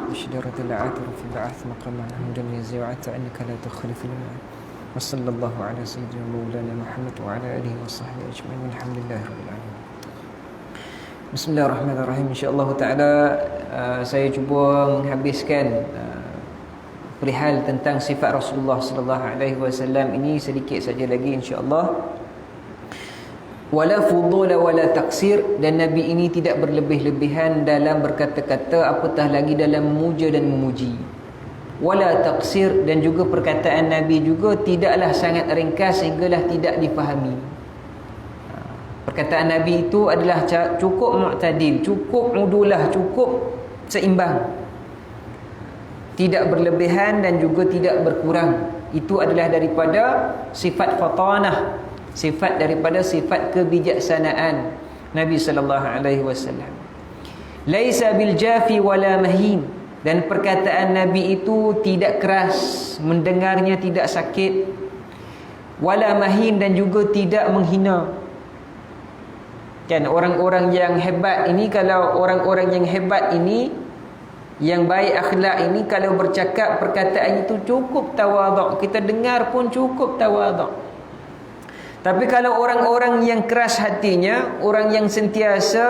بشجرة العطر في بعث مقام محمدا يزيد وعدت أنك لا تخلف الماء وصلى الله على سيدنا مولانا محمد وعلى آله وصحبه أجمعين والحمد لله رب العالمين. Bismillahirrahmanirrahim. InsyaAllah ta'ala saya cuba menghabiskan perihal tentang sifat Rasulullah sallallahu alaihi wasallam ini sedikit saja lagi insya-Allah. Wala fudula wala taksir, dan Nabi ini tidak berlebih-lebihan dalam berkata-kata, apatah lagi dalam memuja dan memuji. Wala taksir, dan juga perkataan Nabi juga tidaklah sangat ringkas sehinggalah tidak difahami. Perkataan Nabi itu adalah cukup mu'tadil, cukup udulah, cukup seimbang. Tidak berlebihan dan juga tidak berkurang. Itu adalah daripada sifat fatanah, sifat daripada sifat kebijaksanaan Nabi sallallahu alaihi wasallam. Laisa bil jafi wala mahin, dan perkataan Nabi itu tidak keras, mendengarnya tidak sakit, wala mahin, dan juga tidak menghina. Kan orang-orang yang hebat ini, kalau orang-orang yang hebat ini, yang baik akhlak ini, kalau bercakap perkataan itu cukup tawaduk, kita dengar pun cukup tawaduk. Tapi kalau orang-orang yang keras hatinya, orang yang sentiasa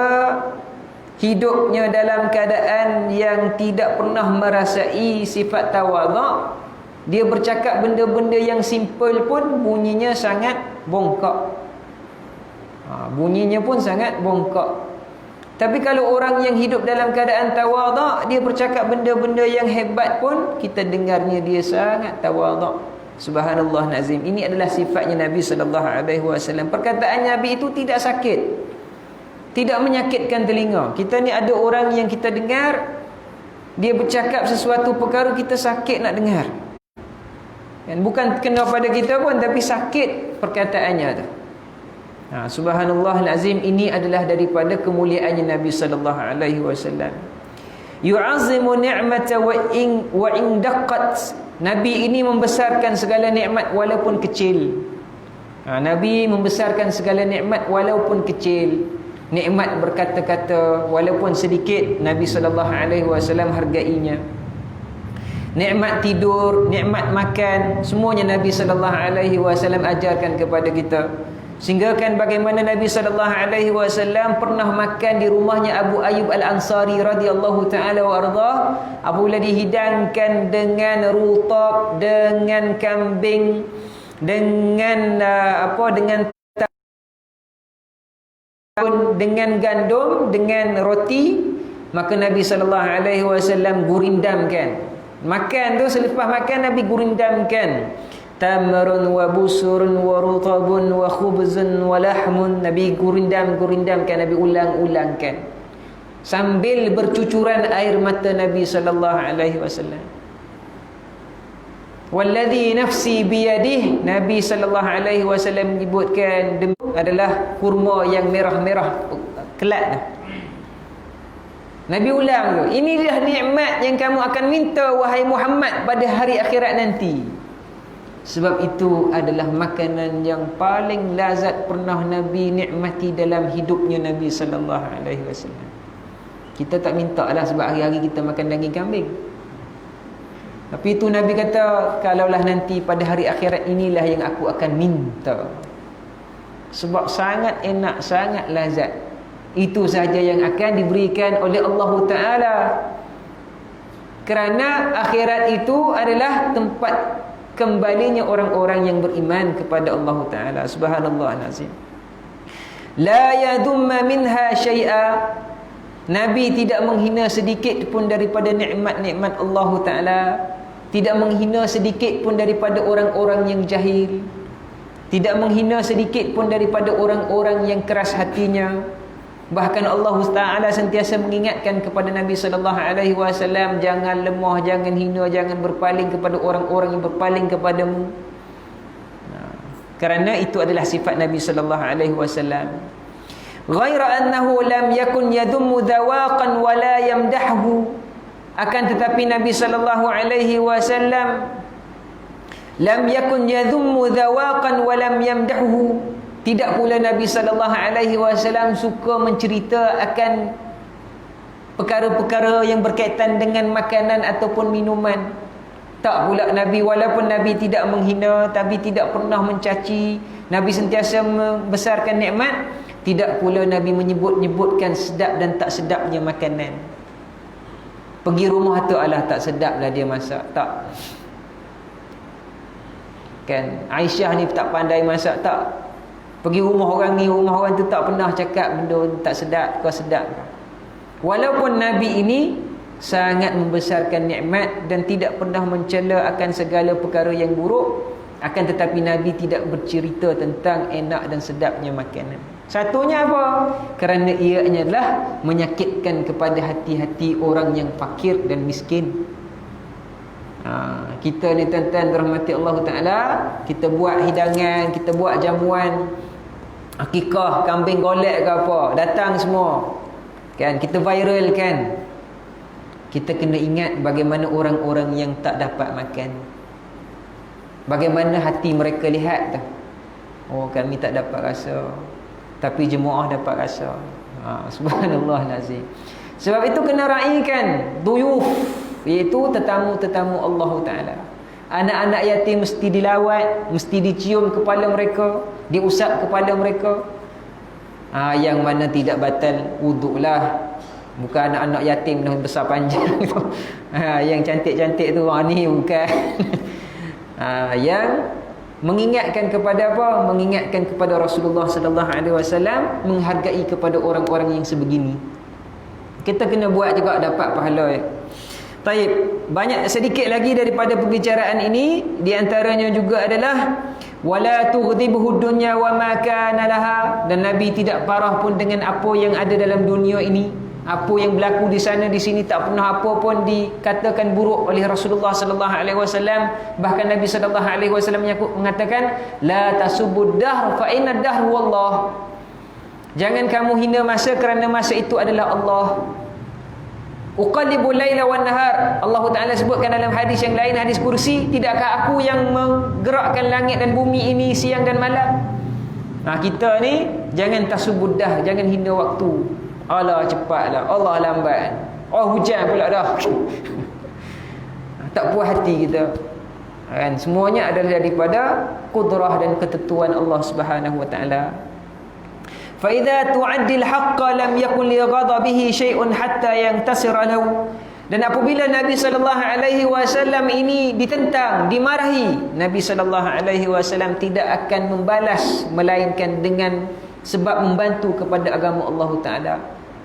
hidupnya dalam keadaan yang tidak pernah merasai sifat tawaduk, dia bercakap benda-benda yang simple pun bunyinya sangat bongkak. Bunyinya pun sangat bongkak. Tapi kalau orang yang hidup dalam keadaan tawaduk, dia bercakap benda-benda yang hebat pun kita dengarnya dia sangat tawaduk. Subhanallah nazim. Ini adalah sifatnya Nabi sallallahu alaihi wasallam. Perkataan Nabi itu tidak sakit, tidak menyakitkan telinga. Kita ni ada orang yang kita dengar dia bercakap sesuatu perkara kita sakit nak dengar. Dan bukan kena pada kita pun, tapi sakit perkataannya tu. Subhanallah azim. Ini adalah daripada kemuliaannya Nabi sallallahu alaihi wasallam. Yu'azzimu ni'mata wa in daqqat. Nabi ini membesarkan segala nikmat walaupun kecil. Nabi membesarkan segala nikmat walaupun kecil. Nikmat berkata-kata walaupun sedikit, Nabi sallallahu alaihi wasallam hargainya. Nikmat tidur, nikmat makan, semuanya Nabi sallallahu alaihi wasallam ajarkan kepada kita. Sehingga kan bagaimana Nabi sallallahu alaihi wasallam pernah makan di rumahnya Abu Ayyub Al-Ansari radhiyallahu taala wa ardhah. Abu Ladi hidangkan dengan rutab, dengan kambing, dengan dengan gandum, dengan roti. Maka Nabi sallallahu alaihi wasallam gurindamkan. Makan tu, selepas makan Nabi gurindamkan. Tamrun wa busurun wa rutabun wa khubzun wa lahmun. Nabi gurindamkan, Nabi ulang-ulangkan sambil bercucuran air mata Nabi sallallahu alaihi wasallam. Walladhi nafsi biyadih, Nabi sallallahu alaihi wasallam menyebutkan adalah kurma yang merah-merah kelat. Nabi ulang tu, inilah nikmat yang kamu akan minta wahai Muhammad pada hari akhirat nanti. Sebab itu adalah makanan yang paling lazat pernah Nabi nikmati dalam hidupnya Nabi sallallahu alaihi wasallam. Kita tak minta lah sebab hari-hari kita makan daging kambing. Tapi itu Nabi kata, kalaulah nanti pada hari akhirat inilah yang aku akan minta. Sebab sangat enak, sangat lazat. Itu sahaja yang akan diberikan oleh Allah Ta'ala. Kerana akhirat itu adalah tempat kembalinya orang-orang yang beriman kepada Allah Ta'ala. Subhanallah nazim. La yadumma minha syai'a. Nabi tidak menghina sedikit pun daripada nikmat-nikmat Allah Ta'ala. Tidak menghina sedikit pun daripada orang-orang yang jahil. Tidak menghina sedikit pun daripada orang-orang yang keras hatinya. Bahkan Allah Ta'ala sentiasa mengingatkan kepada Nabi sallallahu alaihi wasallam, jangan lemah, jangan hina, jangan berpaling kepada orang-orang yang berpaling kepadamu. Kerana itu adalah sifat Nabi sallallahu alaihi wasallam. Ghaira annahu lam yakun yadummu dawaqan wa la yamdahu. Akan tetapi Nabi sallallahu alaihi wasallam lam yakun yadummu dawaqan wa lam yamdahu. Tidak pula Nabi sallallahu alaihi wasallam suka mencerita akan perkara-perkara yang berkaitan dengan makanan ataupun minuman. Tak pula Nabi, walaupun Nabi tidak menghina, tapi tidak pernah mencaci, Nabi sentiasa membesarkan nikmat, tidak pula Nabi menyebut-nyebutkan sedap dan tak sedapnya makanan. Pergi rumah tu, alah tak sedaplah dia masak, tak. Kan Aisyah ni tak pandai masak, tak. Pergi rumah orang ni, rumah orang tu tak pernah cakap benda tak sedap, kau sedap. Walaupun Nabi ini sangat membesarkan nikmat dan tidak pernah mencela akan segala perkara yang buruk, akan tetapi Nabi tidak bercerita tentang enak dan sedapnya makanan. Satunya apa? Kerana ianya adalah menyakitkan kepada hati-hati orang yang fakir dan miskin. Kita ni tuan-tuan rahmati Allah Ta'ala, kita buat hidangan, kita buat jamuan akikah, kambing golek ke apa, datang semua kan, kita viral kan. Kita kena ingat bagaimana orang-orang yang tak dapat makan, bagaimana hati mereka lihat tu. Oh, kami tak dapat rasa, tapi jemaah dapat rasa. Subhanallah lazim. Sebab itu kena raikan duyuf, iaitu tetamu-tetamu Allah Ta'ala. Anak-anak yatim mesti dilawat, mesti dicium kepala mereka, diusap kepala mereka. Yang mana tidak batal wuduk lah. Bukan anak-anak yatim dah besar panjang tu. Yang cantik-cantik tu, ni bukan. Yang mengingatkan kepada apa? Mengingatkan kepada Rasulullah sallallahu alaihi wasallam, menghargai kepada orang-orang yang sebegini. Kita kena buat juga dapat pahala. Taib, banyak sedikit lagi daripada pembicaraan ini. Di antaranya juga adalah wala tughdibhu dunya wa ma kana laha, dan Nabi tidak parah pun dengan apa yang ada dalam dunia ini. Apa yang berlaku di sana di sini tak pernah apa pun dikatakan buruk oleh Rasulullah sallallahu alaihi wasallam. Bahkan Nabi sallallahu alaihi wasallam mengatakan la tasubbud dahr fa inna dahr wallah. Jangan kamu hina masa kerana masa itu adalah Allah. Uqallibul laila wan nahar. Allah Ta'ala sebutkan dalam hadis yang lain, hadis kursi, tidakkah aku yang menggerakkan langit dan bumi ini siang dan malam? Kita ni jangan tasubuddah, jangan hina waktu. Allah cepatlah, Allah lambat. Oh, hujan pula dah. Tak puas hati kita. Kan semuanya adalah daripada kudrah dan ketentuan Allah Subhanahu wa Ta'ala. فَإِذَا تُعَدِّ الْحَقَّ لَمْ يَكُنْ لِغَضَبِهِ شَيْءٌ حَتَّى يَنْتَصِرَ لَهُ. Dan apabila Nabi sallallahu alaihi wasallam ini ditentang, dimarahi, Nabi sallallahu alaihi wasallam tidak akan membalas melainkan dengan sebab membantu kepada agama Allah Ta'ala.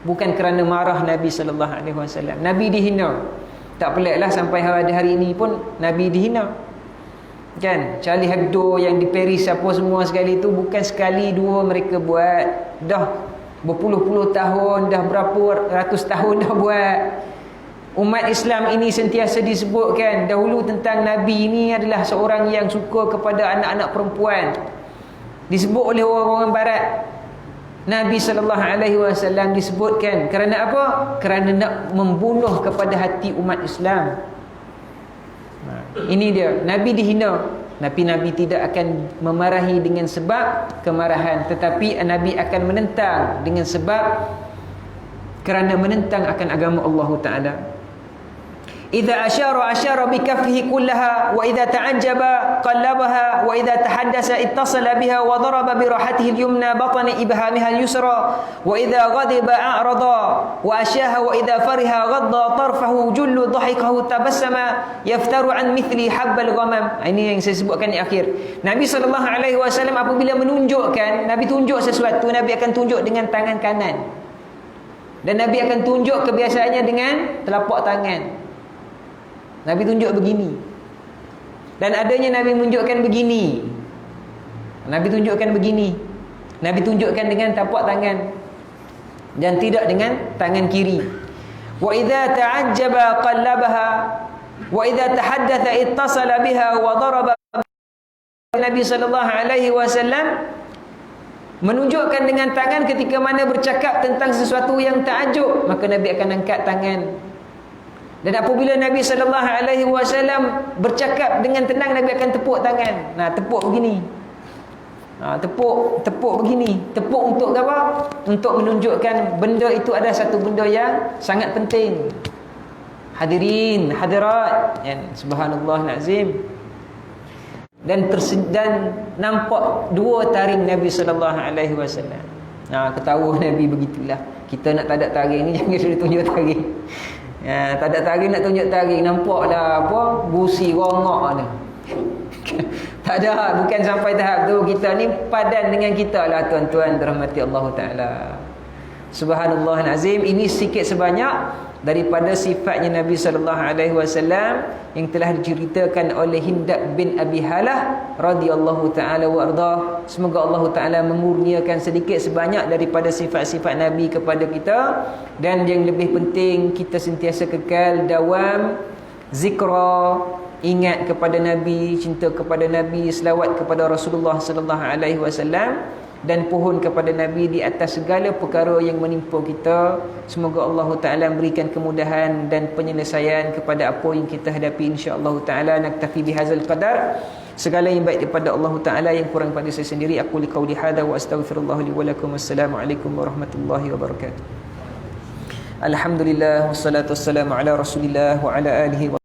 Bukan kerana marah Nabi sallallahu alaihi wasallam. Nabi dihina. Tak peliklah sampai hari ini pun Nabi dihina. Kan, Charlie Hebdo yang di Paris apa semua sekali tu, bukan sekali dua mereka buat. Dah berpuluh-puluh tahun, dah berapa ratus tahun dah buat. Umat Islam ini sentiasa disebutkan dahulu tentang Nabi ini adalah seorang yang suka kepada anak-anak perempuan. Disebut oleh orang-orang barat. Nabi sallallahu alaihi wasallam disebutkan kerana apa? Kerana nak membunuh kepada hati umat Islam. Ini dia, Nabi dihina, tapi Nabi tidak akan memarahi dengan sebab kemarahan, tetapi Nabi akan menentang dengan sebab kerana menentang akan agama Allah Ta'ala. Idza asyara bikaffihi kullaha wa idza ta'ajjaba qallabaha wa idza tahaddasa ittasala biha wa daraba bi rahatihi al-yumna batni ibhamiha al-yusra wa idza ghadiba a'rada wa asyaha wa idza fariha ghadda tarfahu jullu dhahikahu tabassama yaftaru an mithli habbal ghamam. Ini yang saya sebutkan di akhir. Nabi sallallahu alaihi wasallam apabila menunjukkan, Nabi tunjuk sesuatu, Nabi akan tunjuk dengan tangan kanan. Dan Nabi akan tunjuk kebiasaannya dengan telapak tangan. Nabi tunjuk begini. Dan adanya Nabi menunjukkan begini. Nabi tunjukkan begini. Nabi tunjukkan dengan tapak tangan dan tidak dengan tangan kiri. Wa idza ta'ajjaba qallabaha wa idza tahaddatha ittasala biha wa daraba. Nabi sallallahu alaihi wasallam menunjukkan dengan tangan ketika mana bercakap tentang sesuatu yang takjub, maka Nabi akan angkat tangan. Dan apabila Nabi sallallahu alaihi wasallam bercakap dengan tenang, Nabi akan tepuk tangan. Nah, tepuk begini. Tepuk begini. Tepuk untuk apa? Untuk menunjukkan benda itu ada satu benda yang sangat penting. Hadirin, hadirat, subhanallah azim. Dan nampak dua taring Nabi sallallahu alaihi wasallam. Ketawa Nabi begitulah. Kita nak tadak taring ni jangan suruh tunjuk taring. Tadak taring nak tunjuk taring, nampaklah apa? Busi rongok tu. Tak ada, bukan sampai tahap tu. Kita ni padan dengan kita lah tuan-tuan dirahmati Allah Ta'ala. Subhanallah azim. Ini sikit sebanyak daripada sifatnya Nabi SAW yang telah diceritakan oleh Hindak bin Abi Halah radhiyallahu ta'ala wa arda. Semoga Allah Ta'ala mengurniakan sedikit sebanyak daripada sifat-sifat Nabi kepada kita. Dan yang lebih penting, kita sentiasa kekal dawam zikra, ingat kepada Nabi, cinta kepada Nabi, selawat kepada Rasulullah sallallahu alaihi wasallam, dan pohon kepada Nabi di atas segala perkara yang menimpa kita. Semoga Allah Ta'ala memberikan kemudahan dan penyelesaian kepada apa yang kita hadapi, insya-Allah Ta'ala. Naktafi bihadzal qadar. Segala yang baik daripada Allah Ta'ala, yang kurang pada saya sendiri. Aku liqauli hadza wa astaghfirullah li wa lakum. Wassalamualaikum warahmatullahi wabarakatuh. Alhamdulillah wassalatu wassalamu ala Rasulillah wa ala alihi wa